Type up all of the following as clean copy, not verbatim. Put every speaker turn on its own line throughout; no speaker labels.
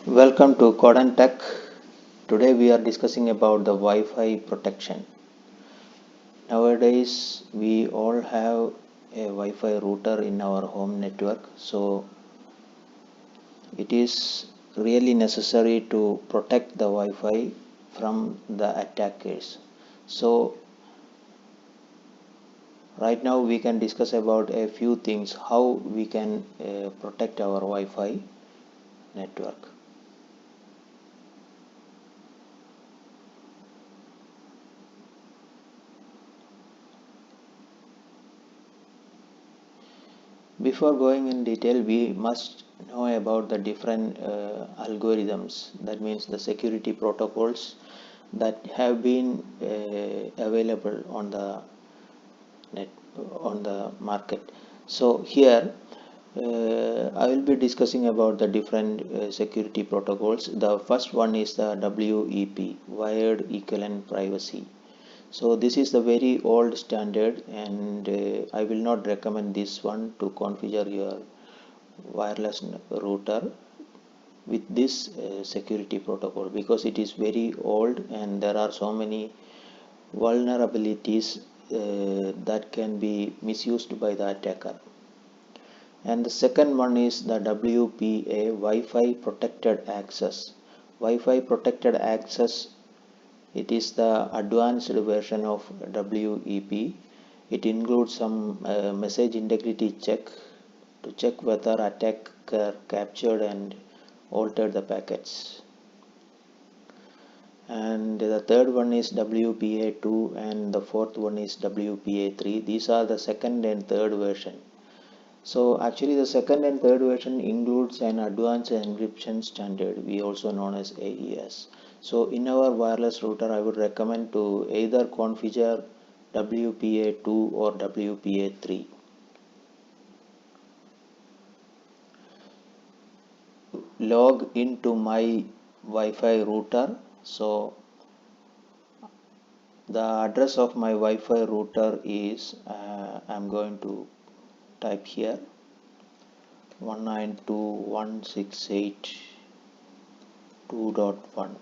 Welcome to Codon Tech. Today we are discussing about the Wi-Fi protection. Nowadays we all have a Wi-Fi router in our home network, so it is really necessary to protect the Wi-Fi from the attackers. So right now we can discuss about a few things how we can protect our Wi-Fi network. Before going in detail, we must know about the different algorithms, that means the security protocols that have been available on the net on the market. So here I will be discussing about the different security protocols. The first one is the WEP, Wired Equivalent Privacy. So this is the very old standard, and I will not recommend this one to configure your wireless router with this security protocol, because it is very old and there are so many vulnerabilities that can be misused by the attacker. And the second one is the WPA, Wi-Fi Protected Access. Wi-Fi Protected Access, it is the advanced version of WEP. It includes some message integrity check to check whether attacker captured and altered the packets. And the third one is WPA2 and the fourth one is WPA3. These are the second and third version. So actually the second and third version includes an advanced encryption standard, we also known as AES. So in our wireless router I would recommend to either configure WPA2 or WPA3. Log into my Wi-Fi router. So the address of my Wi-Fi router is I'm going to type here 192.168.2.1.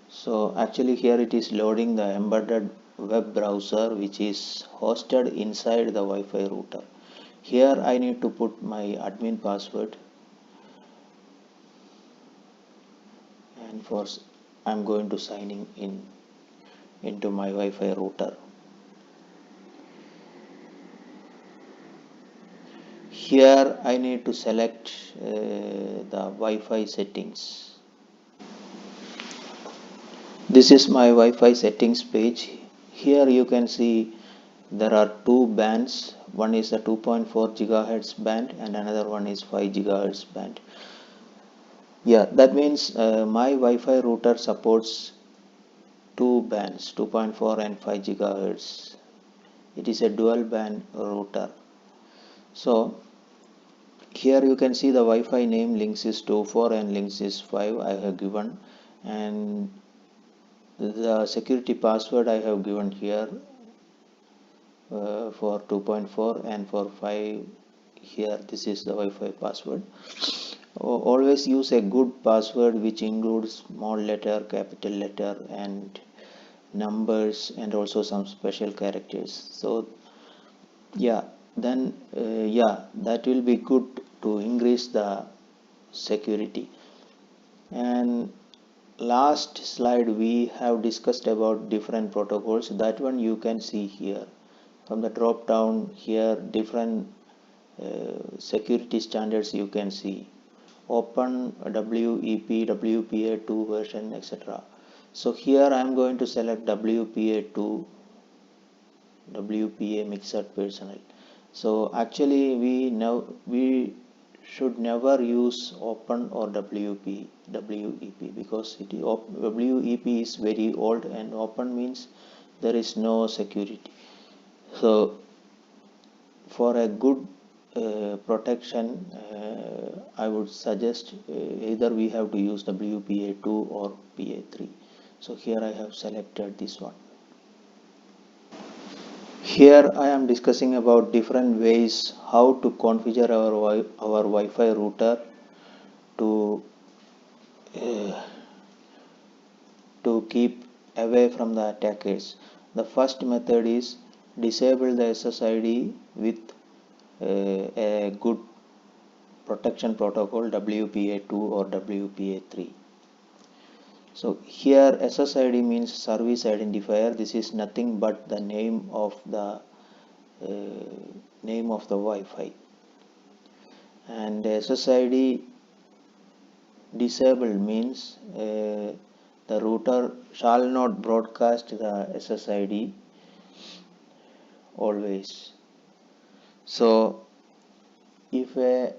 So actually here it is loading the embedded web browser which is hosted inside the Wi-Fi router. Here I need to put my admin password, and first I'm going to signing in into my Wi-Fi router. Here I need to select the Wi-Fi settings. This is my Wi-Fi settings page. Here you can see there are two bands. One is the 2.4 gigahertz band and another one is 5 gigahertz band. Yeah, that means my Wi-Fi router supports two bands, 2.4 and 5 gigahertz. It is a dual band router. So here you can see the Wi-Fi name links is 24 and links is 5 I have given, and the security password I have given here for 2.4, and for 5 here this is the Wi-Fi password. Always use a good password which includes small letter, capital letter and numbers and also some special characters. So yeah, then that will be good to increase the security. And last slide we have discussed about different protocols. That one you can see here from the drop down. Here different security standards you can see: open, WEP, WPA2 version, etc. So here I am going to select WPA2, WPA mixed personal. So actually we should never use open or WEP, because WEP is very old and open means there is no security. So for a good protection, I would suggest either we have to use WPA2 or PA3. So here I have selected this one. Here I am discussing about different ways how to configure our Wi-Fi router to uh, to keep away from the attackers. The first method is disable the SSID with a good protection protocol WPA2 or WPA3. So here SSID means service identifier. This is nothing but the name of the Wi-Fi, and SSID disabled means the router shall not broadcast the SSID always. So if a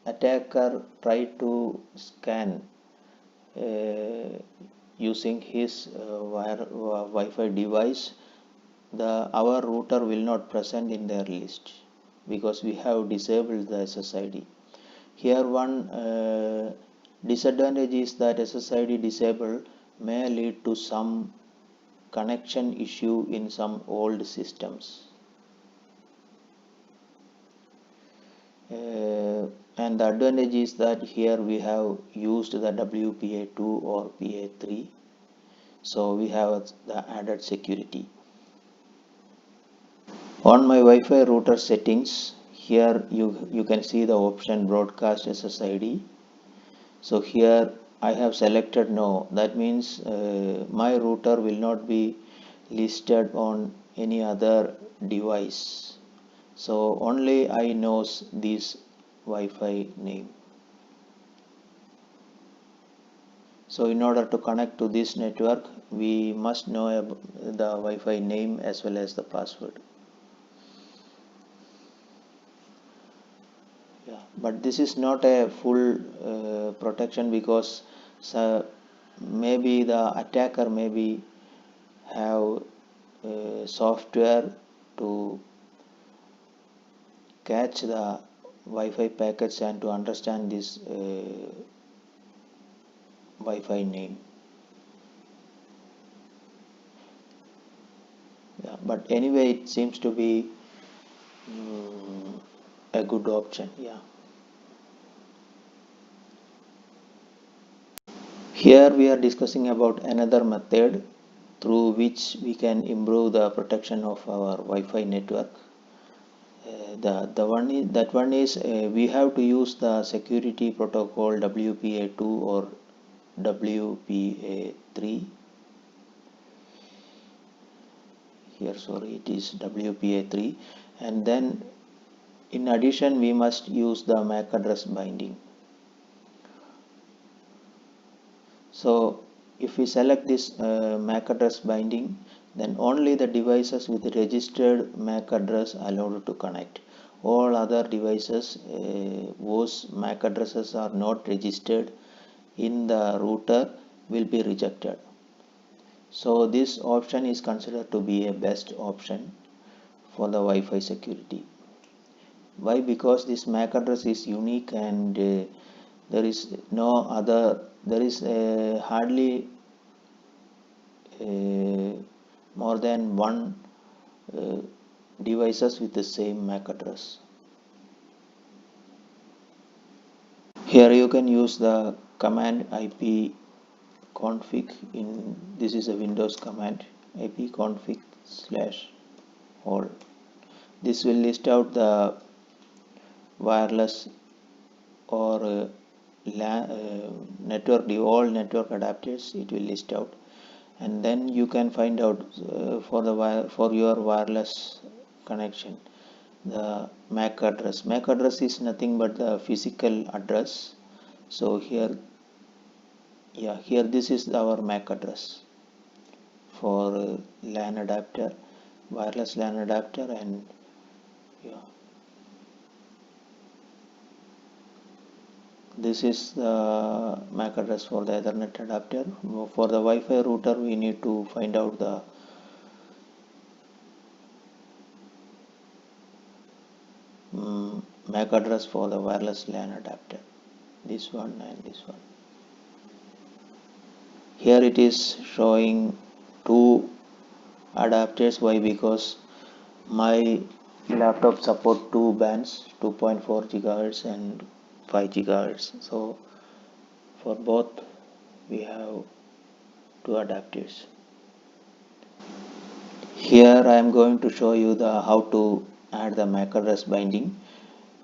attacker try to scan using his Wi-Fi device, our router will not present in their list because we have disabled the SSID. Here one disadvantage is that SSID disabled may lead to some connection issue in some old systems. And the advantage is that here we have used the WPA2 or PA3, so we have the added security. On my Wi-Fi router settings, here you can see the option broadcast SSID. So here I have selected no. That means my router will not be listed on any other device. So only I knows this Wi-Fi name. So in order to connect to this network, we must know the Wi-Fi name as well as the password. Yeah, but this is not a full protection because maybe the attacker maybe have software to catch the Wi-Fi packets and to understand this Wi-Fi name. Yeah, but anyway, it seems to be a good option. Yeah. Here we are discussing about another method through which we can improve the protection of our Wi-Fi network. That one is we have to use the security protocol WPA2 or WPA3. Here, sorry, it is WPA3, and then in addition we must use the MAC address binding. So if we select this MAC address binding, then only the devices with registered MAC address allowed to connect. All other devices whose MAC addresses are not registered in the router will be rejected. So this option is considered to be a best option for the Wi-Fi security. Why? Because this MAC address is unique and there is no other, there is hardly more than one devices with the same MAC address. Here you can use the command ipconfig. In this is a Windows command, ipconfig/all. This will list out the wireless or network, all network adapters. It will list out, and then you can find out for your wireless connection the MAC address. MAC address is nothing but the physical address. So here, yeah, here this is our MAC address for LAN adapter, wireless LAN adapter, and yeah, this is the MAC address for the Ethernet adapter. For the Wi-Fi router, we need to find out the MAC address for the wireless LAN adapter, this one and this one. Here it is showing two adapters. Why? Because My laptop support two bands, 2.4 gigahertz and 5 gigahertz. So for both we have two adapters. Here I am going to show you the how to add the MAC address binding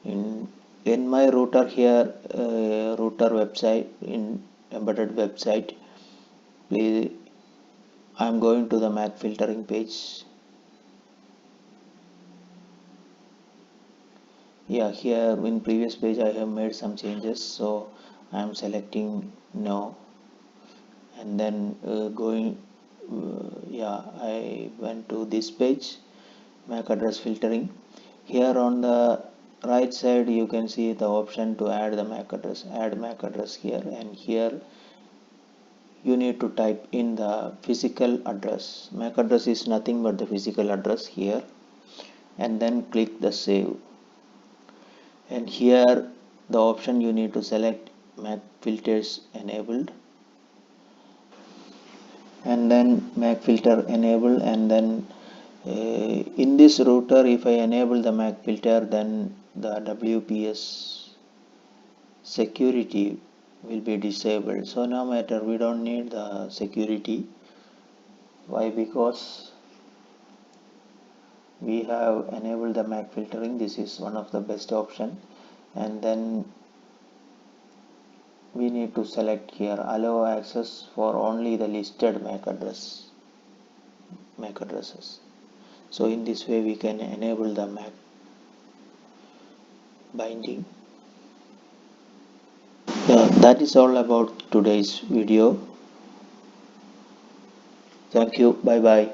in my router here, router website, in embedded website. Please, I am going to the MAC filtering page. Yeah, here in previous page I have made some changes, so I am selecting no, and then yeah, I went to this page, MAC address filtering. Here on the right side you can see the option to add the MAC address, add MAC address here, and here you need to type in the physical address. MAC address is nothing but the physical address here, and then click the save. And here the option you need to select MAC filters enabled, and then MAC filter enable, and then in this router if I enable the MAC filter, then the WPS security will be disabled. So no matter, we don't need the security. Why? Because we have enabled the MAC filtering. This is one of the best option, and then we need to select here allow access for only the listed MAC addresses. So in this way we can enable the MAC binding. Yeah, that is all about today's video. Thank you. Bye bye.